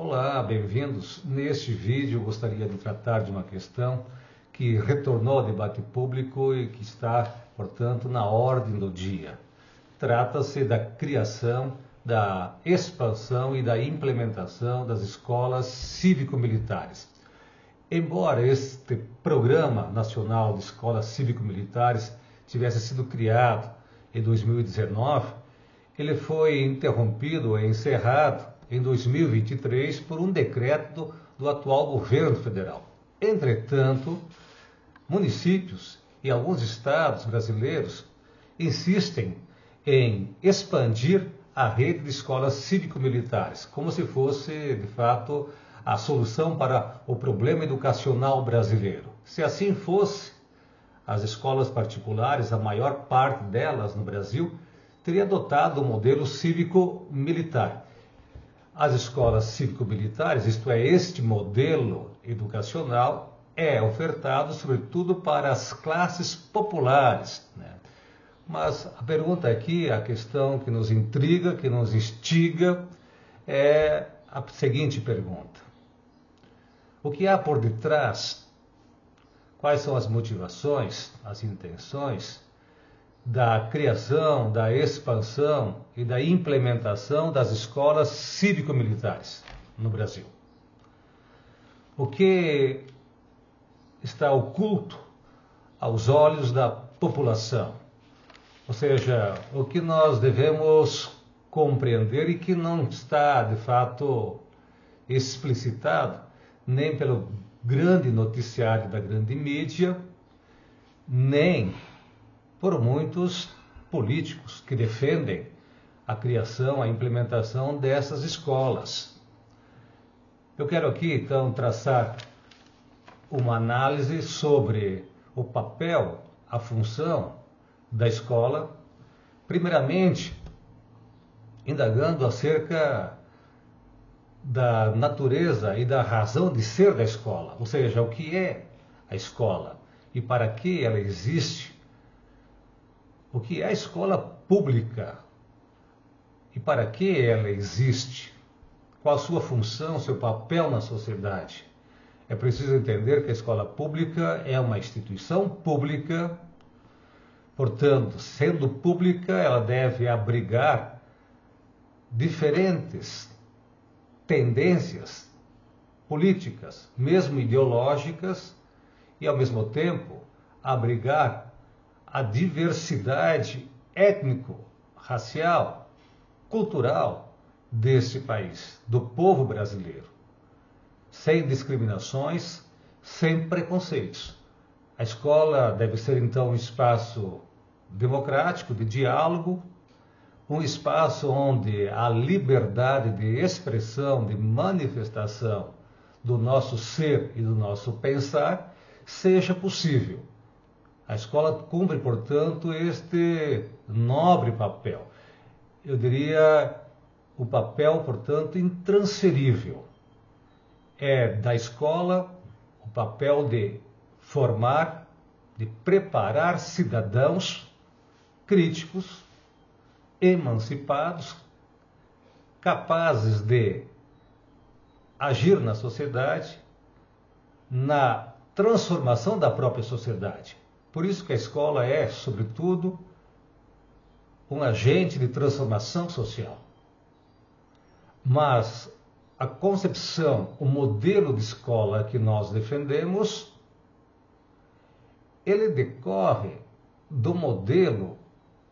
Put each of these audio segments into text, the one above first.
Olá, bem-vindos. Neste vídeo eu gostaria de tratar de uma questão que retornou ao debate público e que está, portanto, na ordem do dia. Trata-se da criação, da expansão e da implementação das escolas cívico-militares. Embora este Programa Nacional de Escolas Cívico-Militares tivesse sido criado em 2019, ele foi interrompido e encerrado em 2023 por um decreto do atual governo federal. Entretanto, municípios e alguns estados brasileiros insistem em expandir a rede de escolas cívico-militares, como se fosse, de fato, a solução para o problema educacional brasileiro. Se assim fosse, as escolas particulares, a maior parte delas no Brasil, teria adotado o modelo cívico-militar. As escolas cívico-militares, isto é, este modelo educacional, é ofertado sobretudo para as classes populares, né? Mas a pergunta aqui, a questão que nos intriga, que nos instiga, é a seguinte pergunta: o que há por detrás? Quais são as motivações, as intenções da criação, da expansão e da implementação das escolas cívico-militares no Brasil? O que está oculto aos olhos da população? Ou seja, o que nós devemos compreender e que não está, de fato, explicitado nem pelo grande noticiário da grande mídia, nem por muitos políticos que defendem a criação, a implementação dessas escolas. Eu quero aqui, então, traçar uma análise sobre o papel, a função da escola, primeiramente, indagando acerca da natureza e da razão de ser da escola, ou seja, o que é a escola e para que ela existe. O que é a escola pública e para que ela existe? Qual a sua função, seu papel na sociedade? É preciso entender que a escola pública é uma instituição pública, portanto, sendo pública, ela deve abrigar diferentes tendências políticas, mesmo ideológicas, e ao mesmo tempo abrigar a diversidade étnico-racial, cultural deste país, do povo brasileiro, sem discriminações, sem preconceitos. A escola deve ser, então, um espaço democrático, de diálogo, um espaço onde a liberdade de expressão, de manifestação do nosso ser e do nosso pensar seja possível. A escola cumpre, portanto, este nobre papel. Eu diria o papel, portanto, intransferível. É da escola o papel de formar, de preparar cidadãos críticos, emancipados, capazes de agir na sociedade, na transformação da própria sociedade. Por isso que a escola é, sobretudo, um agente de transformação social. Mas a concepção, o modelo de escola que nós defendemos, ele decorre do modelo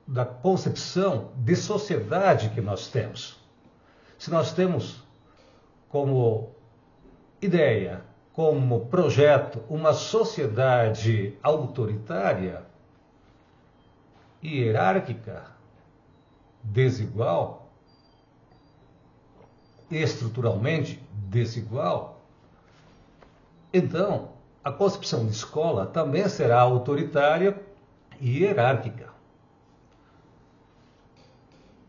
da concepção de sociedade que nós temos. Se nós temos como ideia, como projeto, uma sociedade autoritária, hierárquica, desigual, estruturalmente desigual, então a concepção de escola também será autoritária e hierárquica.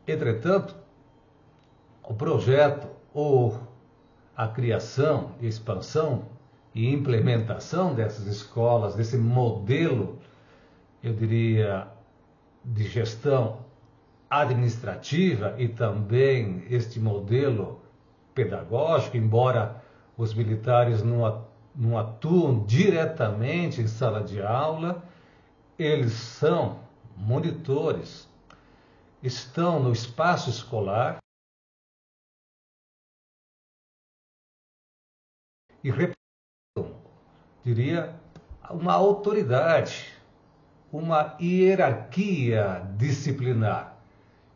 Entretanto, o projeto ou a criação, expansão e implementação dessas escolas, desse modelo, eu diria, de gestão administrativa e também este modelo pedagógico, embora os militares não atuam diretamente em sala de aula, eles são monitores, estão no espaço escolar e representam, diria, uma autoridade, uma hierarquia disciplinar.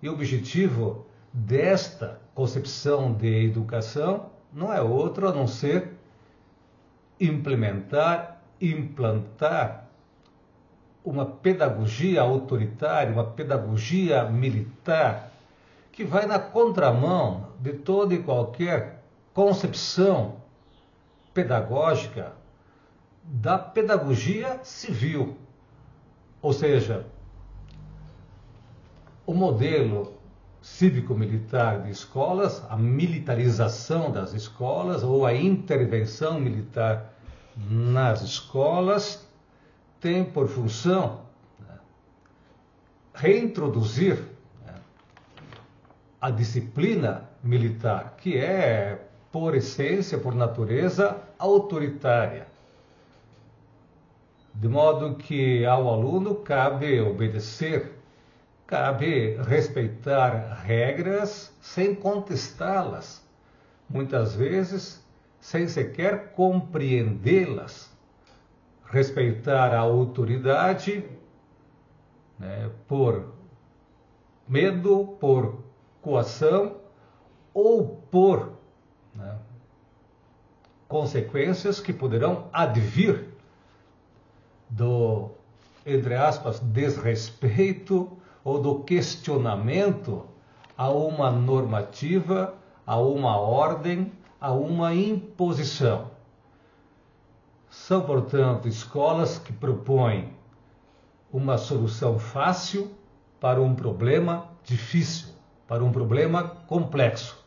E o objetivo desta concepção de educação não é outro a não ser implantar uma pedagogia autoritária, uma pedagogia militar, que vai na contramão de toda e qualquer concepção pedagógica da pedagogia civil. Ou seja, o modelo cívico-militar de escolas, a militarização das escolas ou a intervenção militar nas escolas tem por função reintroduzir a disciplina militar, que é, por essência, por natureza, autoritária. De modo que ao aluno cabe obedecer, cabe respeitar regras sem contestá-las, muitas vezes sem sequer compreendê-las, respeitar a autoridade, por medo, por coação ou por consequências que poderão advir do, entre aspas, desrespeito ou do questionamento a uma normativa, a uma ordem, a uma imposição. São, portanto, escolas que propõem uma solução fácil para um problema difícil, para um problema complexo.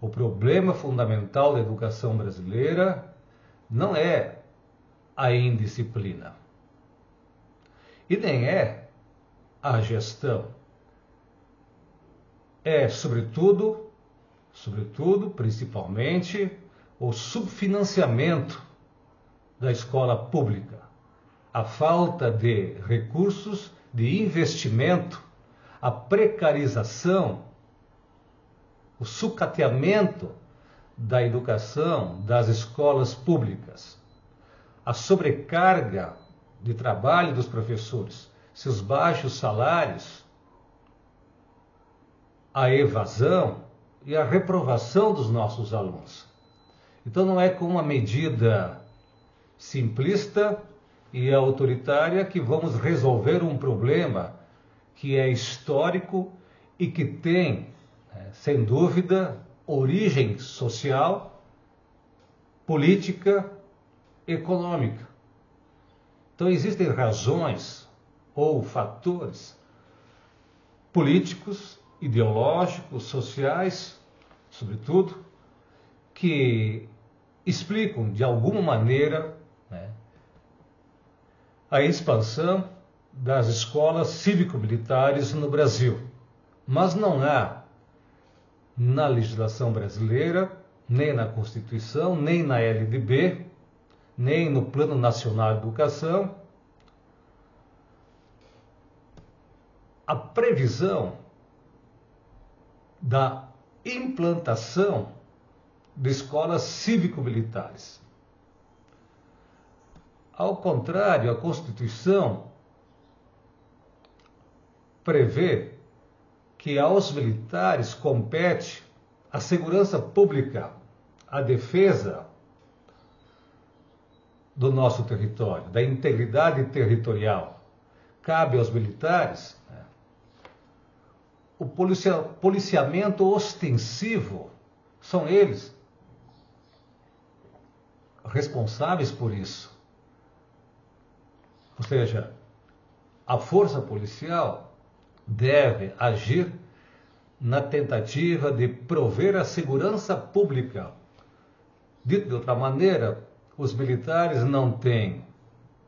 O problema fundamental da educação brasileira não é a indisciplina e nem é a gestão. É, sobretudo, principalmente, o subfinanciamento da escola pública, a falta de recursos, de investimento, a precarização, o sucateamento da educação, das escolas públicas, a sobrecarga de trabalho dos professores, seus baixos salários, a evasão e a reprovação dos nossos alunos. Então não é com uma medida simplista e autoritária que vamos resolver um problema que é histórico e que tem, sem dúvida, origem social, política, econômica. Então existem razões ou fatores políticos, ideológicos, sociais, sobretudo, que explicam de alguma maneira a expansão das escolas cívico-militares no Brasil. Mas não há na legislação brasileira, nem na Constituição, nem na LDB, nem no Plano Nacional de Educação, a previsão da implantação de escolas cívico-militares. Ao contrário, a Constituição prevê que aos militares compete a segurança pública, a defesa do nosso território, da integridade territorial. Cabe aos militares o policiamento ostensivo. São eles responsáveis por isso. Ou seja, a força policial deve agir na tentativa de prover a segurança pública. Dito de outra maneira, os militares não têm,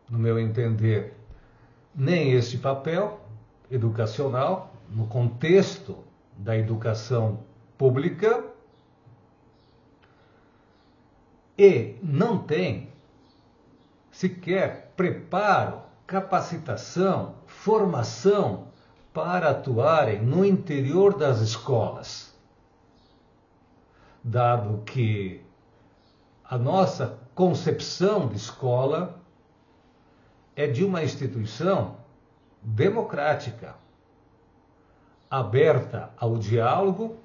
no meu entender, nem este papel educacional no contexto da educação pública, e não tem sequer preparo, capacitação, formação para atuarem no interior das escolas, dado que a nossa concepção de escola é de uma instituição democrática, aberta ao diálogo,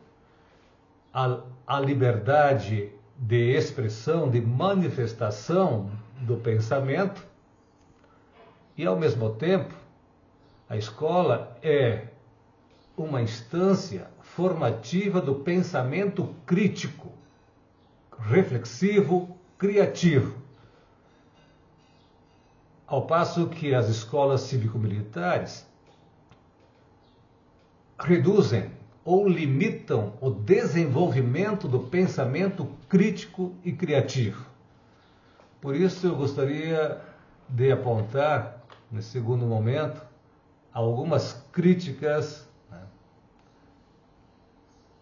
à liberdade de expressão, de manifestação do pensamento, e ao mesmo tempo a escola é uma instância formativa do pensamento crítico, reflexivo, criativo. Ao passo que as escolas cívico-militares reduzem ou limitam o desenvolvimento do pensamento crítico e criativo. Por isso eu gostaria de apontar, nesse segundo momento, algumas críticas, né,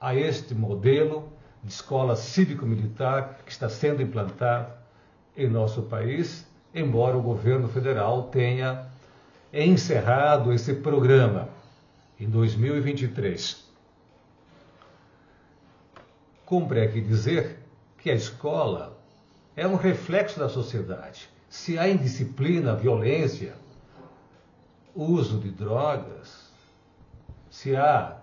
a este modelo de escola cívico-militar que está sendo implantado em nosso país, embora o governo federal tenha encerrado esse programa em 2023. Cumpre aqui dizer que a escola é um reflexo da sociedade. Se há indisciplina, violência, uso de drogas, se há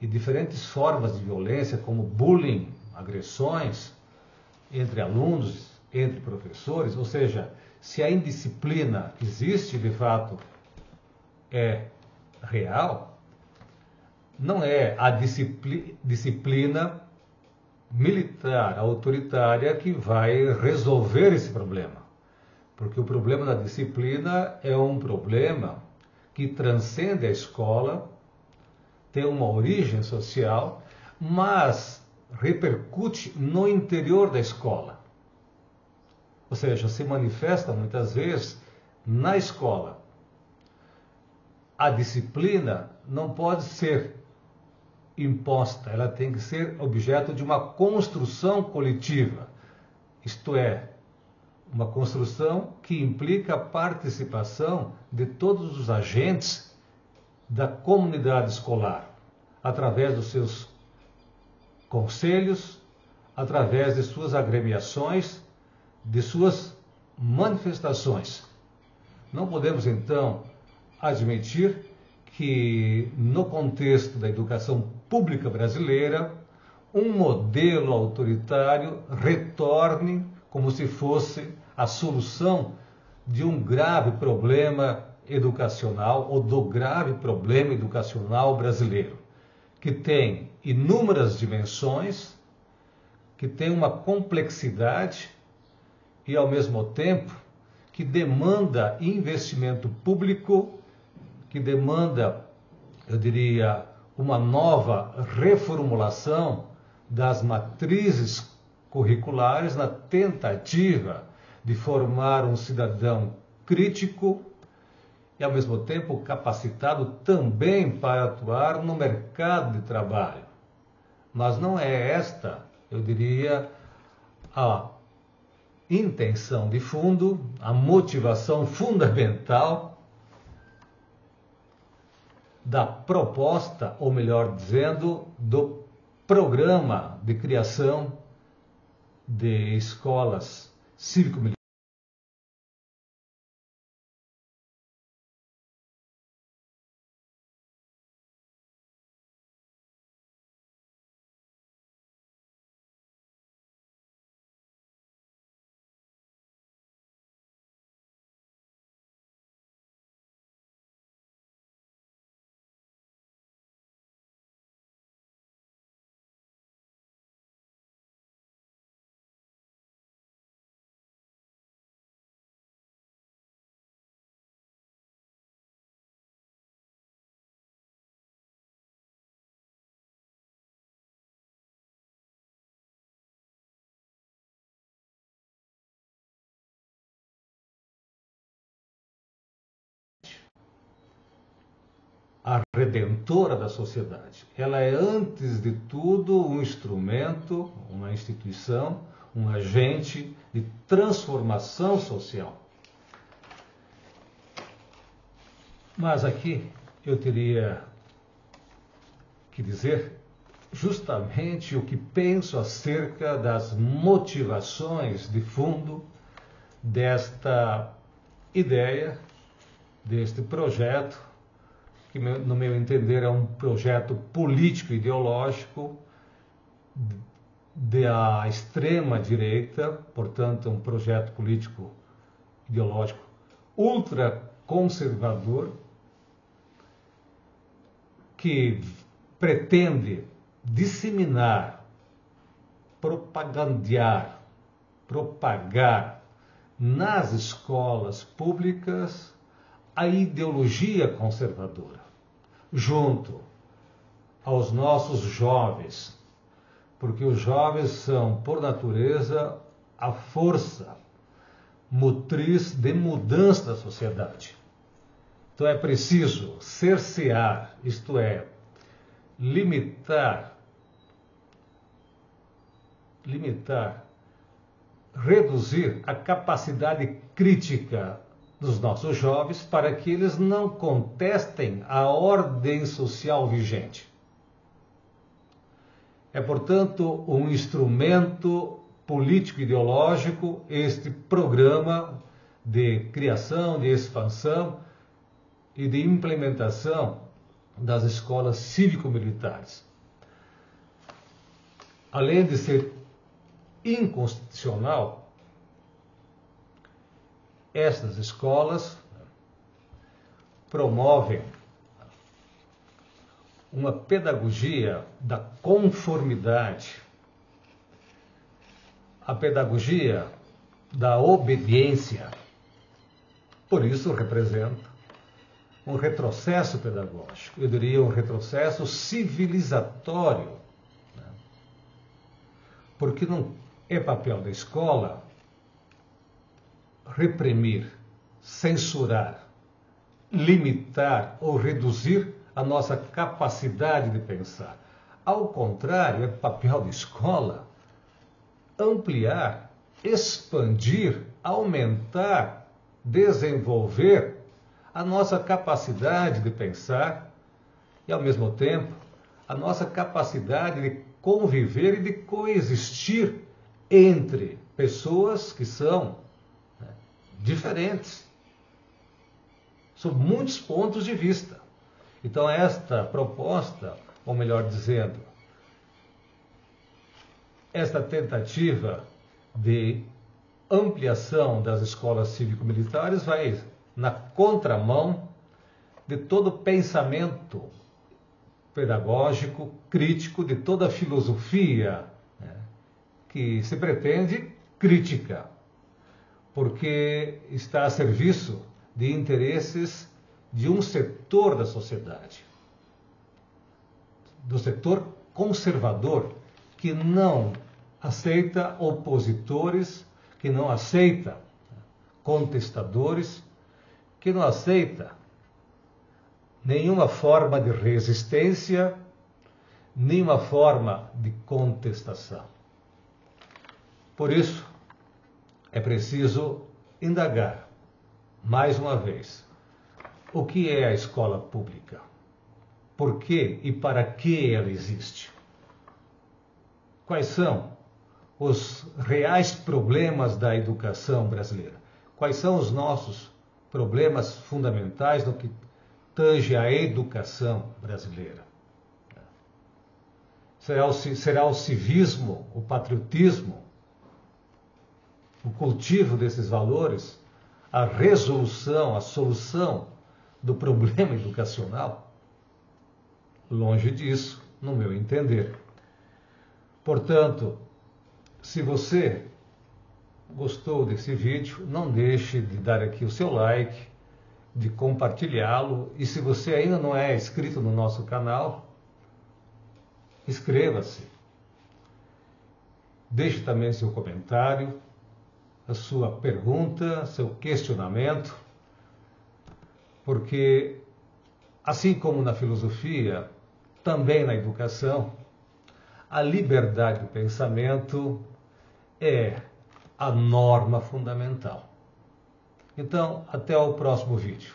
e diferentes formas de violência, como bullying, agressões entre alunos, entre professores, ou seja, se a indisciplina existe de fato, é real, não é a disciplina militar, autoritária, que vai resolver esse problema. Porque o problema da disciplina é um problema que transcende a escola, tem uma origem social, mas repercute no interior da escola. Ou seja, se manifesta muitas vezes na escola. A disciplina não pode ser imposta, ela tem que ser objeto de uma construção coletiva, isto é, uma construção que implica a participação de todos os agentes da comunidade escolar, através dos seus conselhos, através de suas agremiações, de suas manifestações. Não podemos, então, admitir que, no contexto da educação pública brasileira, um modelo autoritário retorne como se fosse a solução de um grave problema educacional ou do grave problema educacional brasileiro, que tem inúmeras dimensões, que tem uma complexidade e, ao mesmo tempo, que demanda investimento público, que demanda, eu diria, uma nova reformulação das matrizes curriculares na tentativa de formar um cidadão crítico e, ao mesmo tempo, capacitado também para atuar no mercado de trabalho. Mas não é esta, eu diria, a intenção de fundo, a motivação fundamental da proposta, ou melhor dizendo, do programa de criação de escolas cívico-militares. A redentora da sociedade. Ela é, antes de tudo, um instrumento, uma instituição, um agente de transformação social. Mas aqui eu teria que dizer justamente o que penso acerca das motivações de fundo desta ideia, deste projeto, que no meu entender é um projeto político-ideológico da extrema-direita, portanto um projeto político-ideológico ultraconservador, que pretende disseminar, propagar nas escolas públicas a ideologia conservadora, junto aos nossos jovens, porque os jovens são, por natureza, a força motriz de mudança da sociedade. Então é preciso cercear, isto é, limitar, reduzir a capacidade crítica dos nossos jovens para que eles não contestem a ordem social vigente. É, portanto, um instrumento político-ideológico este programa de criação, de expansão e de implementação das escolas cívico-militares. Além de ser inconstitucional, estas escolas promovem uma pedagogia da conformidade, a pedagogia da obediência. Por isso representa um retrocesso pedagógico, eu diria um retrocesso civilizatório, né? Porque não é papel da escola reprimir, censurar, limitar ou reduzir a nossa capacidade de pensar. Ao contrário, é papel da escola ampliar, expandir, aumentar, desenvolver a nossa capacidade de pensar e, ao mesmo tempo, a nossa capacidade de conviver e de coexistir entre pessoas que são diferentes, sob muitos pontos de vista. Então, esta proposta, ou melhor dizendo, esta tentativa de ampliação das escolas cívico-militares vai na contramão de todo pensamento pedagógico, crítico, de toda a filosofia, né, que se pretende crítica, porque está a serviço de interesses de um setor da sociedade, do setor conservador, que não aceita opositores, que não aceita contestadores, que não aceita nenhuma forma de resistência, nenhuma forma de contestação. Por isso, é preciso indagar, mais uma vez, o que é a escola pública? Por que e para que ela existe? Quais são os reais problemas da educação brasileira? Quais são os nossos problemas fundamentais no que tange à educação brasileira? Será o civismo, o patriotismo, o cultivo desses valores, a resolução, a solução do problema educacional? Longe disso, no meu entender. Portanto, se você gostou desse vídeo, não deixe de dar aqui o seu like, de compartilhá-lo, e se você ainda não é inscrito no nosso canal, inscreva-se. Deixe também seu comentário, a sua pergunta, seu questionamento, porque, assim como na filosofia, também na educação, a liberdade de pensamento é a norma fundamental. Então, até o próximo vídeo.